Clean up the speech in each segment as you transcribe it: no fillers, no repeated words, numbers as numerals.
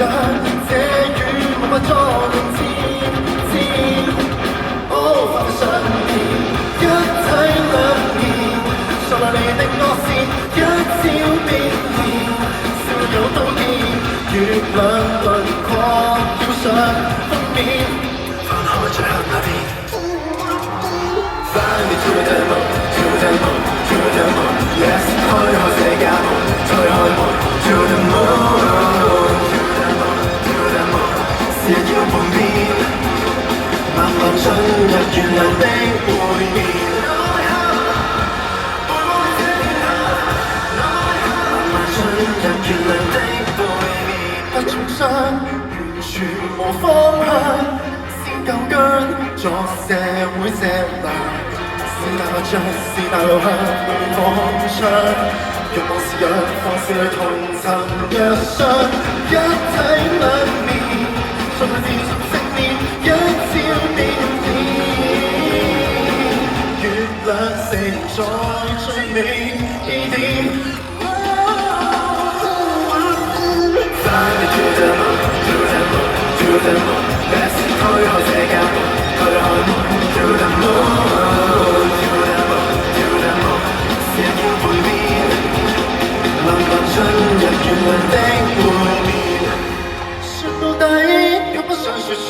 這雨無法阻攔天天。哦，發在上面，一體兩面，掃來你的惡線，一朝變現，笑有刀劍，月亮輪廓飄上封面，翻開最後那邊。Fly me to the moon, to the moon, to the moon, yes， 推開這家門，推開門 to the moon, to the moon, to the moon， 是要蒙面，慢慢進入月亮的背面。慢慢進入月亮的背面，不重傷，完全無方向，先夠薑，作社會石欄。是大白象，是大路向夢想，欲望是藥，放肆裏同尋若相，一體兩面，信裏變正面，一朝變現，月亮盛在最美起點。Fly me to the moon, to the moon, to the moon， Let's 推開這家門，推開門 to the moon。進入月亮的背面，說到底卻不想說穿，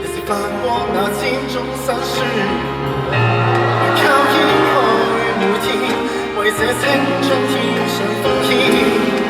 也是發光那千種辛酸。靠肩去每天，為這青春添上風險。